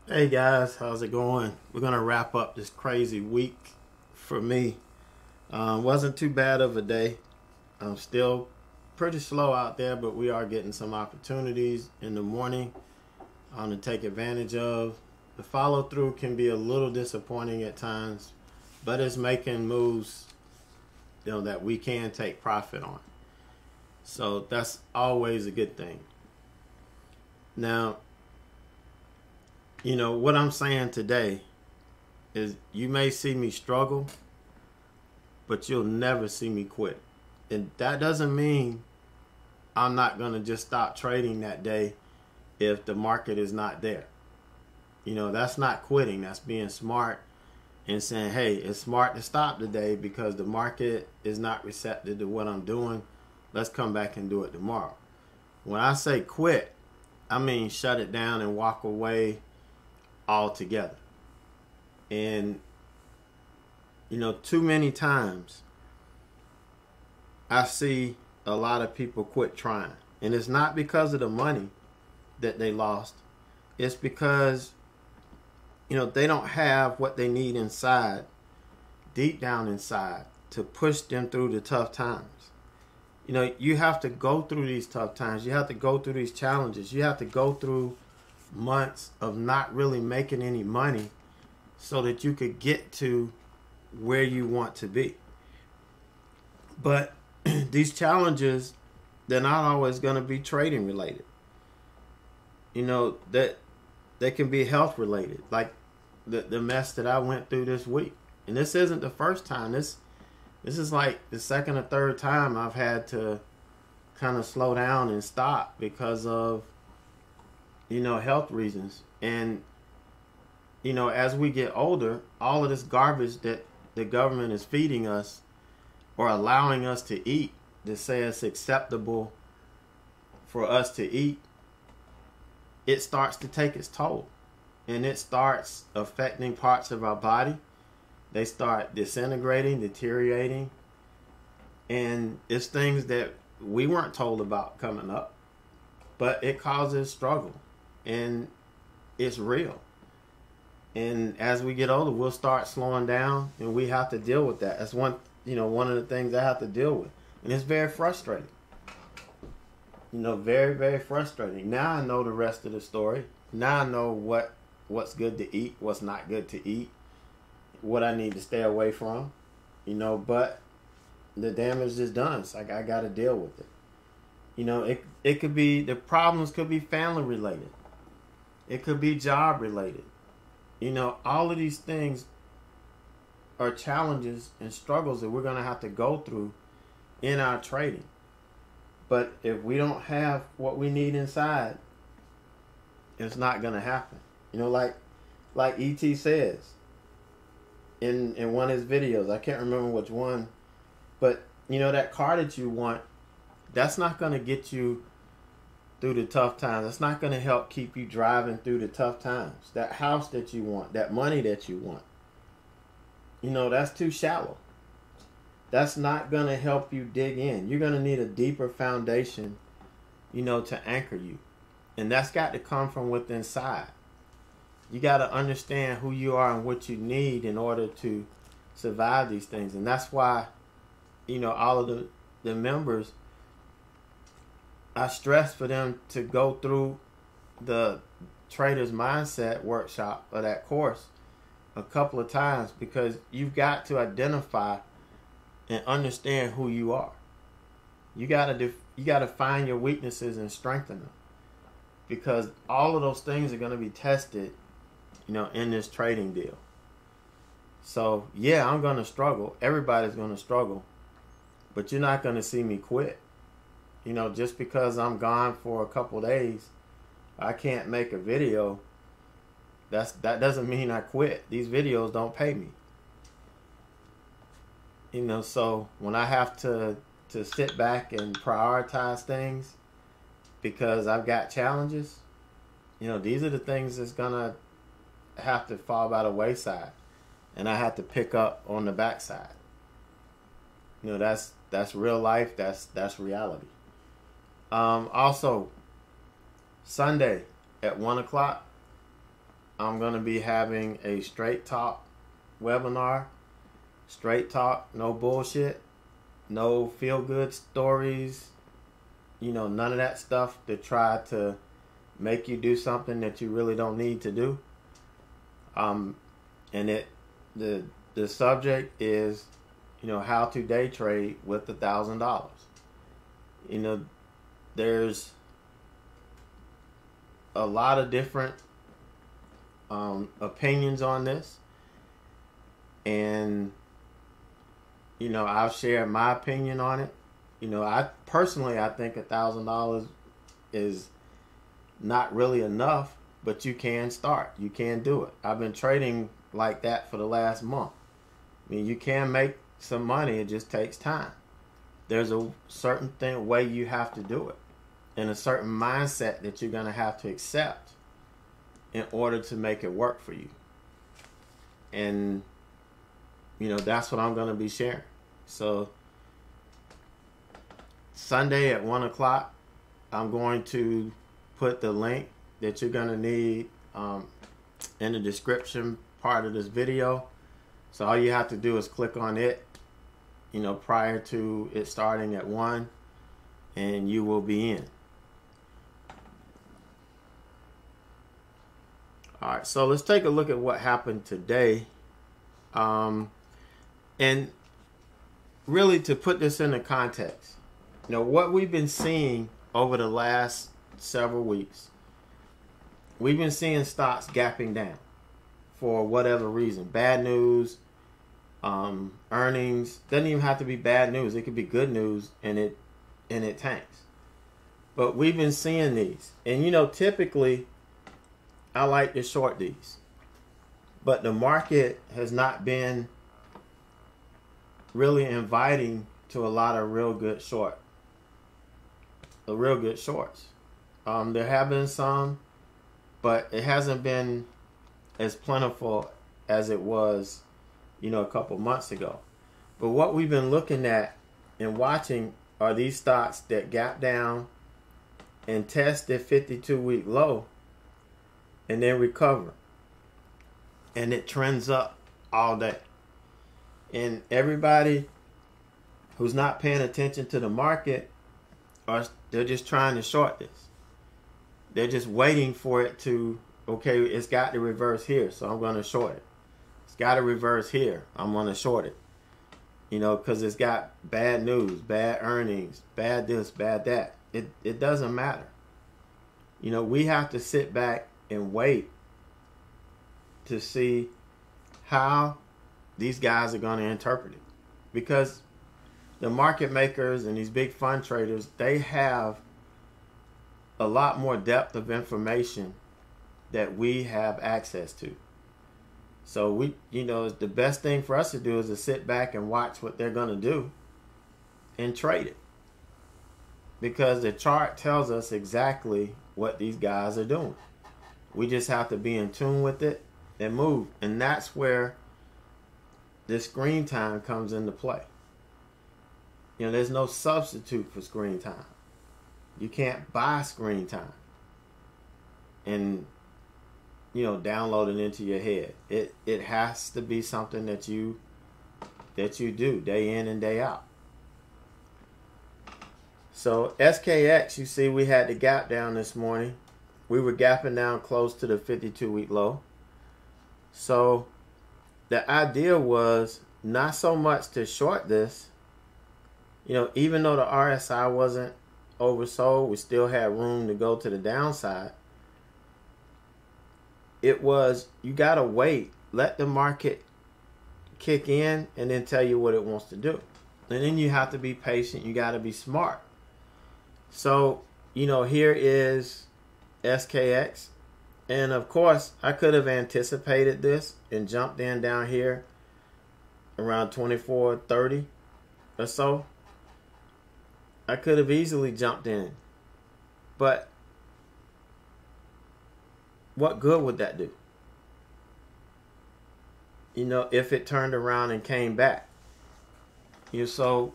Hey guys, how's it going? We're gonna wrap up this crazy week for me. Wasn't too bad of a day. I'm still pretty slow out there, but we are getting some opportunities in the morning to take advantage of. The follow through can be a little disappointing at times, but it's making moves, that we can take profit on. So that's always a good thing. Now, what I'm saying today is you may see me struggle, but you'll never see me quit. And that doesn't mean I'm not going to just stop trading that day if the market is not there. That's not quitting. That's being smart and saying, hey, it's smart to stop today because the market is not receptive to what I'm doing. Let's come back and do it tomorrow. When I say quit, I mean shut it down and walk away altogether. And too many times I see a lot of people quit trying, and it's not because of the money that they lost. It's because they don't have what they need inside, deep down inside, to push them through the tough times. You have to go through these tough times. You have to go through these challenges. You have to go through months of not really making any money so that you could get to where you want to be. But these challenges, they're not always going to be trading related. That they can be health related, like the mess that I went through this week. And this isn't the first time. This is like the second or third time I've had to kind of slow down and stop because of health reasons. And as we get older, all of this garbage that the government is feeding us or allowing us to eat, to say it's acceptable for us to eat, it starts to take its toll. And it starts affecting parts of our body. They start disintegrating, deteriorating. And it's things that we weren't told about coming up. But it causes struggle. And it's real. And as we get older, we'll start slowing down, and we have to deal with that. That's one of the things I have to deal with. And it's very frustrating. Very, very frustrating. Now I know the rest of the story. Now I know what's good to eat, what's not good to eat, what I need to stay away from. But the damage is done. So I got to deal with it. It could be, the problems could be family related. It could be job related. All of these things are challenges and struggles that we're going to have to go through in our trading. But if we don't have what we need inside, it's not going to happen. Like E.T. says in one of his videos, I can't remember which one, but that car that you want, that's not going to get you through the tough times. That's not going to help keep you driving through the tough times. That house that you want, that money that you want, that's too shallow. That's not going to help you dig in. You're going to need a deeper foundation, to anchor you. And that's got to come from within inside. You got to understand who you are and what you need in order to survive these things. And that's why, all of the members, I stress for them to go through the Trader's Mindset workshop or that course a couple of times, because you've got to identify and understand who you are. You got to find your weaknesses and strengthen them, because all of those things are going to be tested, in this trading deal. So yeah, I'm going to struggle. Everybody's going to struggle, but you're not going to see me quit. Just because I'm gone for a couple days, I can't make a video. That doesn't mean I quit. These videos don't pay me. So when I have to sit back and prioritize things because I've got challenges, these are the things that's gonna have to fall by the wayside, and I have to pick up on the backside. That's real life. That's reality. Also, Sunday at 1 o'clock, I'm going to be having a straight talk webinar. Straight talk, no bullshit, no feel good stories, none of that stuff to try to make you do something that you really don't need to do. And the subject is, how to day trade with $1,000. There's a lot of different opinions on this, and I've shared my opinion on it. I think $1,000 is not really enough, but you can start. You can do it. I've been trading like that for the last month. You can make some money. It just takes time. There's a certain way you have to do it, and a certain mindset that you're going to have to accept in order to make it work for you. And that's what I'm going to be sharing. So Sunday at 1 o'clock, I'm going to put the link that you're going to need in the description part of this video. So all you have to do is click on it, prior to it starting at 1, and you will be in. All right, so let's take a look at what happened today. And really, to put this into context, what we've been seeing over the last several weeks, we've been seeing stocks gapping down for whatever reason. Bad news, earnings. Doesn't even have to be bad news. It could be good news, and it tanks. But we've been seeing these, and typically, I like to short these, but the market has not been really inviting to a lot of real good shorts. There have been some, but it hasn't been as plentiful as it was, a couple months ago. But what we've been looking at and watching are these stocks that gap down and test their 52-week low and then recover. And it trends up all day. And everybody who's not paying attention to the market, they're just trying to short this. They're just waiting for it to, okay, it's got to reverse here, so I'm going to short it. It's got to reverse here, I'm going to short it. Because it's got bad news, bad earnings, bad this, bad that. It doesn't matter. We have to sit back and wait to see how these guys are going to interpret it, because the market makers and these big fund traders, they have a lot more depth of information that we have access to. So the best thing for us to do is to sit back and watch what they're going to do and trade it, because the chart tells us exactly what these guys are doing. We just have to be in tune with it and move, and that's where the screen time comes into play. There's no substitute for screen time. You can't buy screen time and download it into your head. It has to be something that you do day in and day out. So SKX, you see, we had the gap down this morning. We were gapping down close to the 52-week low. So the idea was not so much to short this. Even though the RSI wasn't oversold, we still had room to go to the downside. It was, you got to wait, let the market kick in, and then tell you what it wants to do. And then you have to be patient. You got to be smart. So, here is SKX. And of course, I could have anticipated this and jumped in down here around 24.30 or so. I could have easily jumped in. But what good would that do? If it turned around and came back. So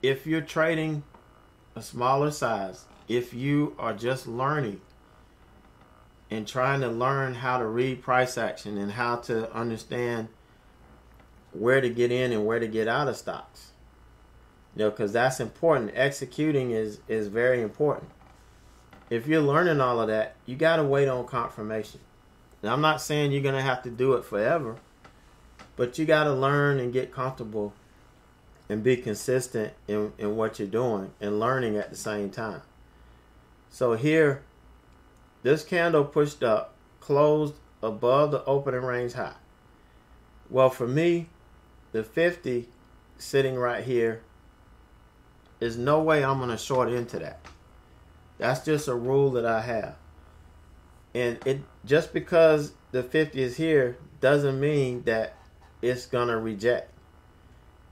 if you're trading a smaller size, if you are just learning and trying to learn how to read price action and how to understand where to get in and where to get out of stocks. Because that's important. Executing is very important. If you're learning all of that, you got to wait on confirmation. Now, I'm not saying you're going to have to do it forever, but you got to learn and get comfortable and be consistent in what you're doing and learning at the same time. So here, this candle pushed up, closed above the opening range high. Well, for me, the 50 sitting right here, there's no way I'm going to short into that. That's just a rule that I have. And it just because the 50 is here doesn't mean that it's going to reject.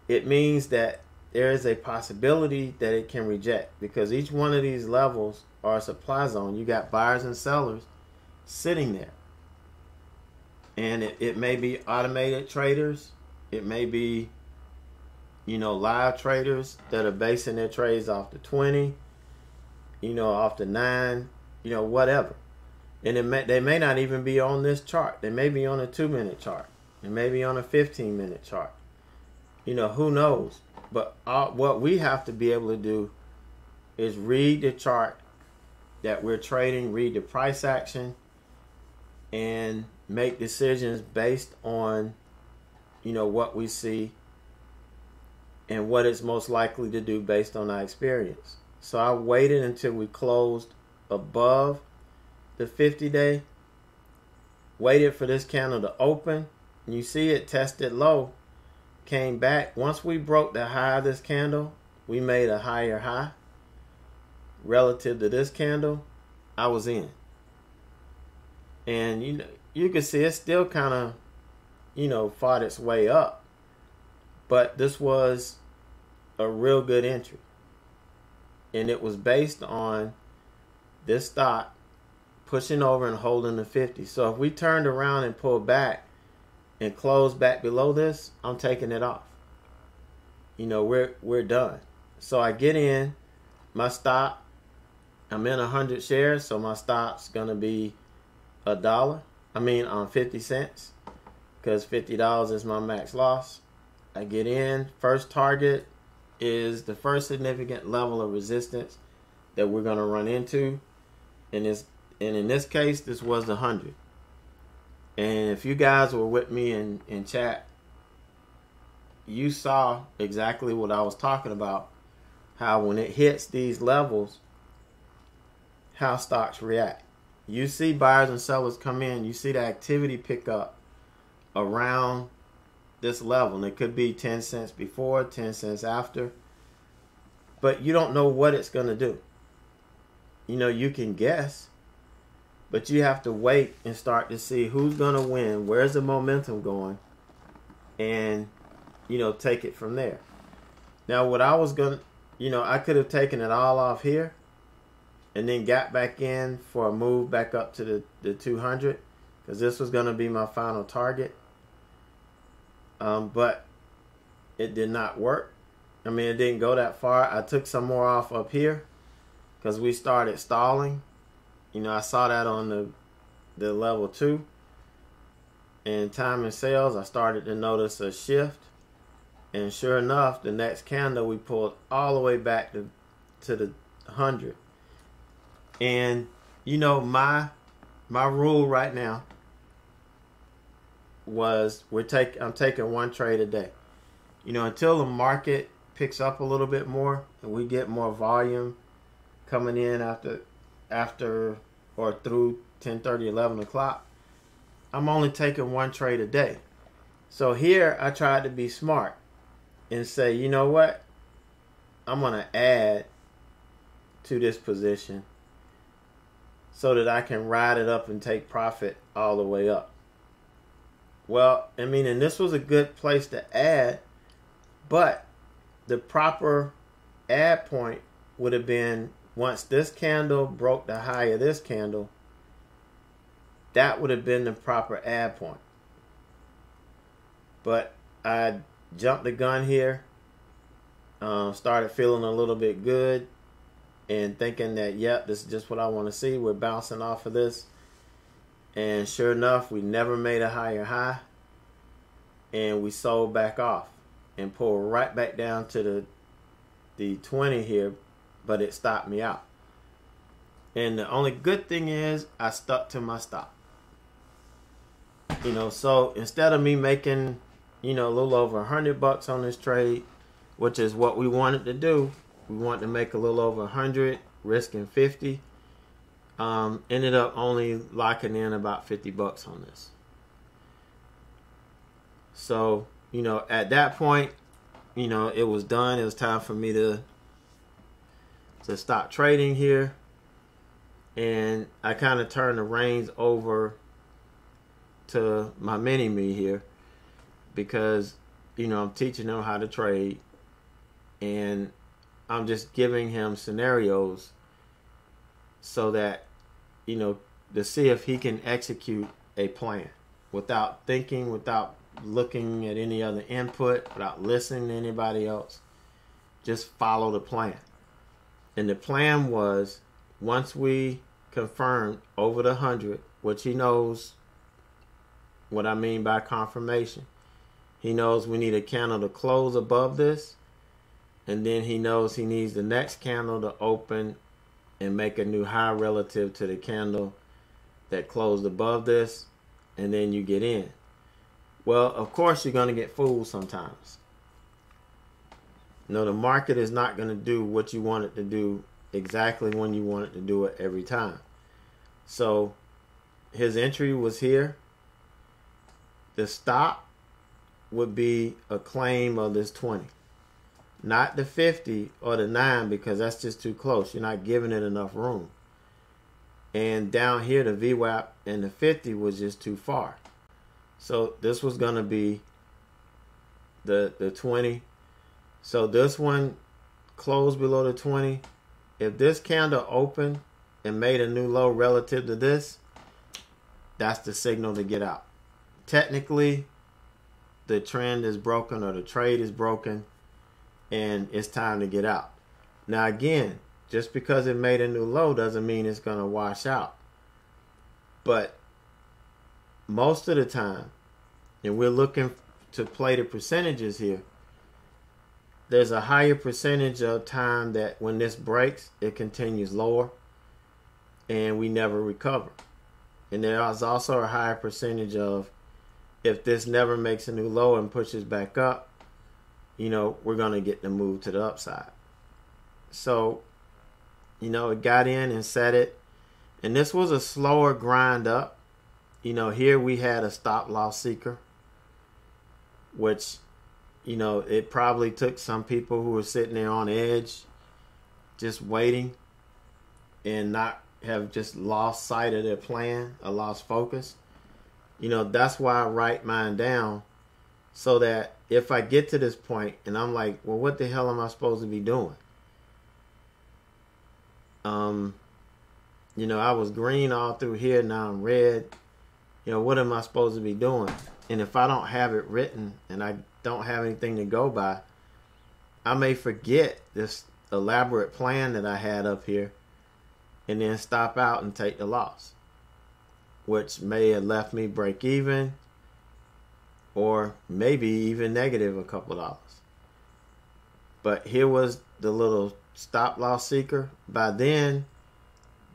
It means that there is a possibility that it can reject, because each one of these levels are a supply zone. You got buyers and sellers sitting there. And it may be automated traders. It may be, live traders that are basing their trades off the 20, off the 9, whatever. And they may not even be on this chart. They may be on a 2-minute chart. They may be on a 15-minute chart. Who knows? But what we have to be able to do is read the chart that we're trading, read the price action, and make decisions based on, what we see and what it's most likely to do based on our experience. So I waited until we closed above the 50-day, waited for this candle to open. And you see it tested low, came back. Once we broke the high of this candle, we made a higher high relative to this candle. I was in. And you can see it still kind of fought its way up. But this was a real good entry. And it was based on this stock pushing over and holding the 50. So if we turned around and pulled back and closed back below this, I'm taking it off. We're done. So I get in, my stop, I'm in 100 shares, so my stop's gonna be on 50 cents, because $50 is my max loss. I get in, first target is the first significant level of resistance that we're gonna run into. And in this case, this was the 100. And if you guys were with me in chat, you saw exactly what I was talking about. How when it hits these levels, how stocks react. You see buyers and sellers come in. You see the activity pick up around this level. And it could be 10 cents before, 10 cents after. But you don't know what it's going to do. You can guess. But you have to wait and start to see who's going to win, where's the momentum going, and, take it from there. Now, what I was going to, I could have taken it all off here and then got back in for a move back up to the 200, because this was going to be my final target. But it did not work. It didn't go that far. I took some more off up here because we started stalling. I saw that on the level 2. And time and sales, I started to notice a shift. And sure enough, the next candle we pulled all the way back to the 100. And my rule right now was I'm taking one trade a day. Until the market picks up a little bit more and we get more volume coming in after or through 10:30, 11 o'clock, I'm only taking one trade a day. So here I tried to be smart and say, you know what? I'm going to add to this position so that I can ride it up and take profit all the way up. Well, and this was a good place to add, but the proper add point would have been once this candle broke the high of this candle. That would have been the proper add point. But I jumped the gun here, started feeling a little bit good and thinking that, yep, this is just what I want to see. We're bouncing off of this. And sure enough, we never made a higher high. And we sold back off and pulled right back down to the 20 here, but it stopped me out. And the only good thing is I stuck to my stop. So instead of me making, a little over $100 on this trade, which is what we wanted to do, we wanted to make a little over 100, risking 50. Ended up only locking in about $50 on this. So, at that point, it was done. It was time for me to stop trading here. And I kind of turned the reins over to my mini-me here because, I'm teaching him how to trade. And I'm just giving him scenarios so that, to see if he can execute a plan without thinking, without looking at any other input, without listening to anybody else. Just follow the plan. And the plan was, once we confirmed over the 100, which he knows what I mean by confirmation. He knows we need a candle to close above this. And then he knows he needs the next candle to open and make a new high relative to the candle that closed above this. And then you get in. Well, of course, you're going to get fooled sometimes. The market is not going to do what you want it to do exactly when you want it to do it every time. So his entry was here. The stop would be a claim of this 20. Not the 50 or the 9 because that's just too close. You're not giving it enough room. And down here, the VWAP and the 50 was just too far. So this was going to be the 20. So this one closed below the 20. If this candle opened and made a new low relative to this, that's the signal to get out. Technically, the trend is broken or the trade is broken and it's time to get out. Now again, just because it made a new low doesn't mean it's going to wash out. But most of the time, and we're looking to play the percentages here, there's a higher percentage of time that when this breaks, it continues lower and we never recover. And there is also a higher percentage of if this never makes a new low and pushes back up, we're going to get the move to the upside. So, it got in and set it. And this was a slower grind up. Here we had a stop loss seeker, which, it probably took some people who were sitting there on edge, just waiting and not have just lost sight of their plan or lost focus. That's why I write mine down so that if I get to this point and I'm like, well, what the hell am I supposed to be doing? I was green all through here. Now I'm red. What am I supposed to be doing? And if I don't have it written and I don't have anything to go by, I may forget this elaborate plan that I had up here and then stop out and take the loss, which may have left me break even or maybe even negative a couple dollars. But here was the little stop loss seeker. By then,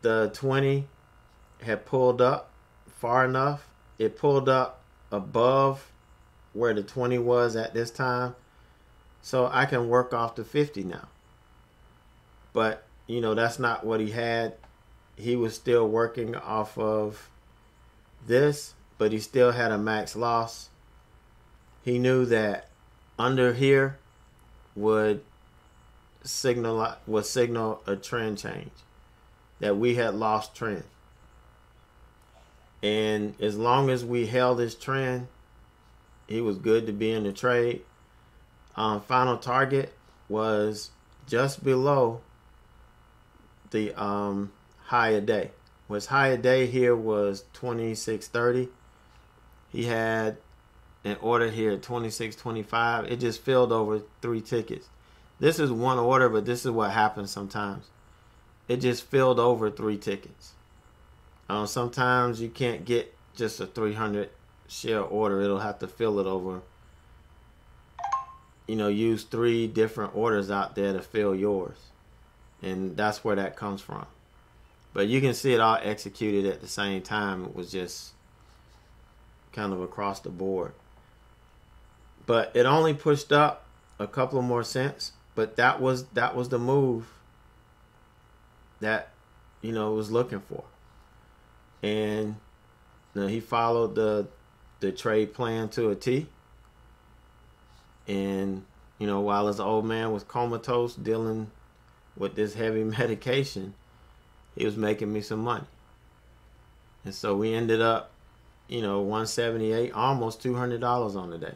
the 20 had pulled up far enough. It pulled up above where the 20 was at this time. So I can work off the 50 now. But, that's not what he had. He was still working off of this, but he still had a max loss. He knew that under here would signal a trend change, that we had lost trend. And as long as we held this trend, he was good to be in the trade. Final target was just below the higher day. His higher day here was 26.30. He had an order here at 26.25. It just filled over 3 tickets. This is one order, but this is what happens sometimes. It just filled over 3 tickets. Sometimes you can't get just a 300 share order. It'll have to fill it over. Use 3 different orders out there to fill yours. And that's where that comes from. But you can see it all executed at the same time. It was just kind of across the board. But it only pushed up a couple of more cents. But that was the move that was looking for. And he followed the trade plan to a T. And while his old man was comatose dealing with this heavy medication, he was making me some money. And so we ended up, 178, almost $200 on the day.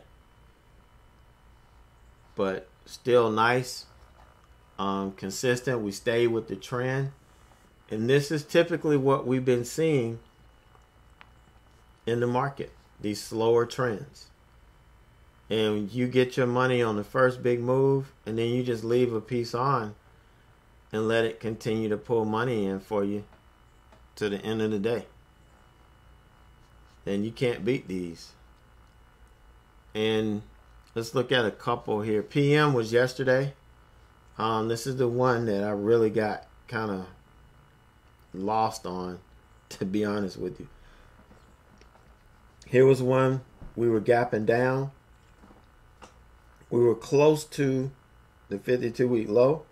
But still nice, consistent. We stayed with the trend. And this is typically what we've been seeing in the market, these slower trends. And you get your money on the first big move, and then you just leave a piece on and let it continue to pull money in for you to the end of the day. And you can't beat these. And let's look at a couple here. PM was yesterday. This is the one that I really got kind of lost on, to be honest with you. Here was one we were gapping down. We were close to the 52-week low.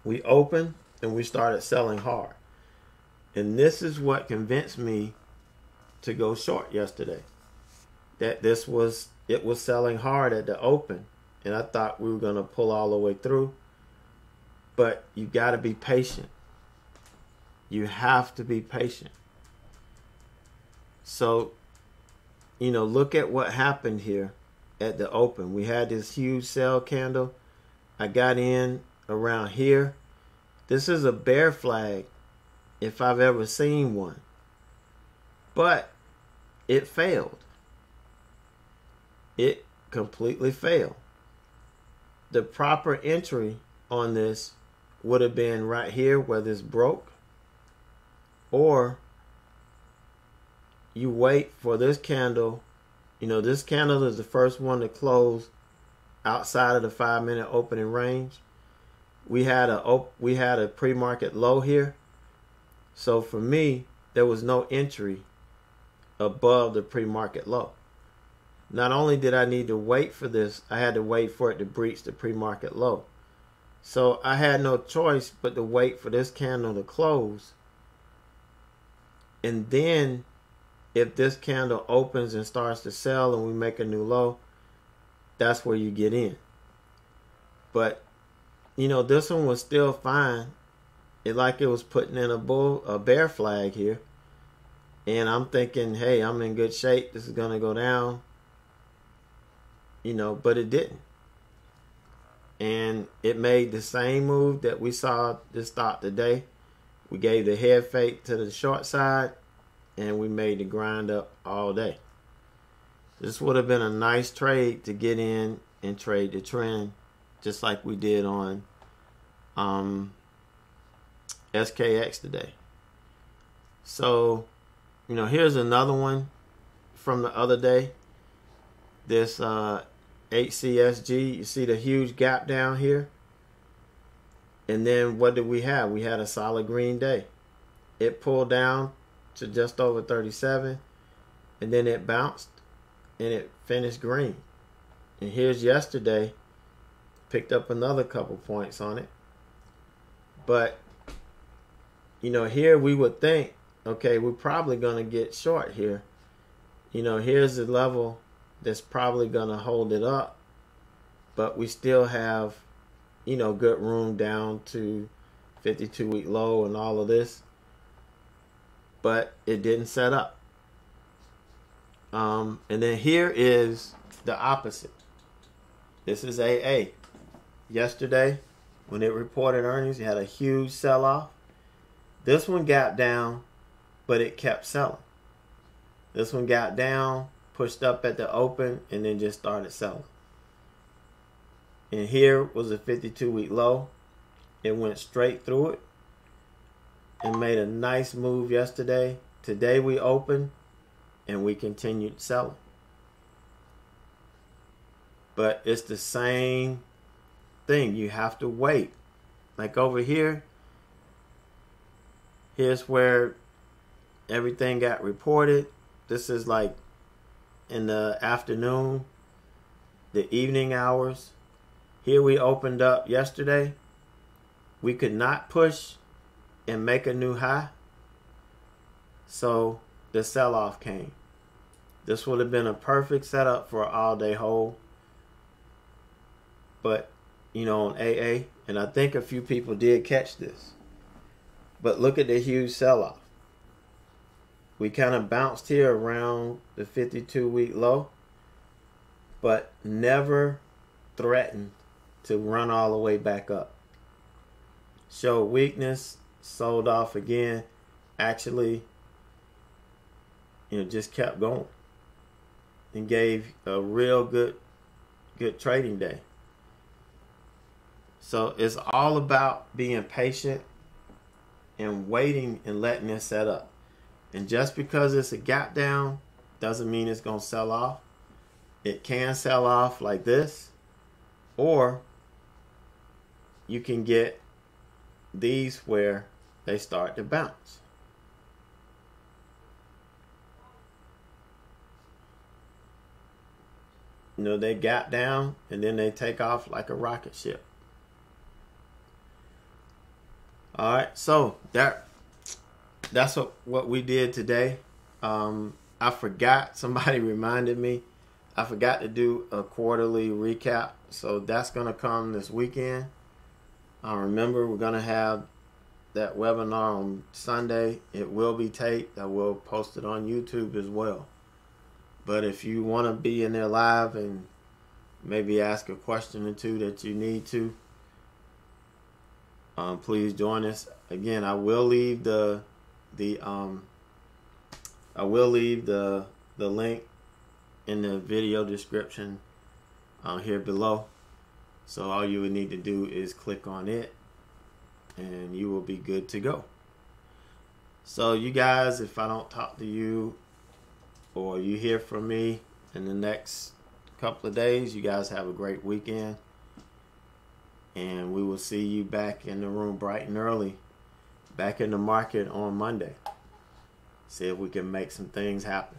We opened and we started selling hard. And this is what convinced me to go short yesterday. That it was selling hard at the open. And I thought we were going to pull all the way through. But you got to be patient. You have to be patient. So, look at what happened here at the open. We had this huge sell candle. I got in around here. This is a bear flag if I've ever seen one. But it failed. It completely failed. The proper entry on this would have been right here where this broke. Or you wait for this candle. This candle is the first one to close outside of the 5-minute opening range. We had a pre-market low here. So for me, there was no entry above the pre-market low. Not only did I need to wait for this, I had to wait for it to breach the pre-market low. So I had no choice but to wait for this candle to close. And then if this candle opens and starts to sell and we make a new low, that's where you get in. But, this one was still fine. It was putting in a bear flag here. And I'm thinking, hey, I'm in good shape. This is going to go down. But it didn't. And it made the same move that we saw this stop today. We gave the head fake to the short side. And we made the grind up all day. This would have been a nice trade to get in and trade the trend, just like we did on SKX today. So, here's another one from the other day. This HCSG, you see the huge gap down here? And then what did we have? We had a solid green day. It pulled down to just over 37, and then it bounced and it finished green. And here's yesterday, picked up another couple points on it. But here we would think, okay, we're probably going to get short here. Here's the level that's probably going to hold it up, but we still have good room down to 52-week low and all of this. But it didn't set up. And then here is the opposite. This is AA. Yesterday, when it reported earnings, it had a huge sell-off. This one got down, but it kept selling. This one got down, pushed up at the open, and then just started selling. And here was a 52-week low. It went straight through it. and made a nice move yesterday. Today we opened and we continued selling. But it's the same thing. You have to wait. Like over here, here's where everything got reported. This is like in the afternoon, the evening hours. Here we opened up yesterday. We could not push and make a new high. So the sell-off came. This would have been a perfect setup for an all-day hold. But, you know, on AA, and I think a few people did catch this. But look at the huge sell-off. We kind of bounced here around the 52-week low, but never threatened to run all the way back up. Showed weakness, sold off again. Actually, just kept going and gave a real good trading day. So it's all about being patient and waiting and letting it set up. And just because it's a gap down doesn't mean it's going to sell off. It can sell off like this, or you can get these where they start to bounce. They gap down and then they take off like a rocket ship. All right, so that's what we did today. I forgot, somebody reminded me, I forgot to do a quarterly recap. So that's going to come this weekend. Remember, we're going to have that webinar on Sunday. It will be taped. I will post it on YouTube as well. But if you want to be in there live and maybe ask a question or two that you need to, please join us. Again, I will leave the link in the video description here below. So all you would need to do is click on it and you will be good to go. So you guys, if I don't talk to you or you hear from me in the next couple of days, you guys have a great weekend. And we will see you back in the room bright and early, back in the market on Monday. See if we can make some things happen.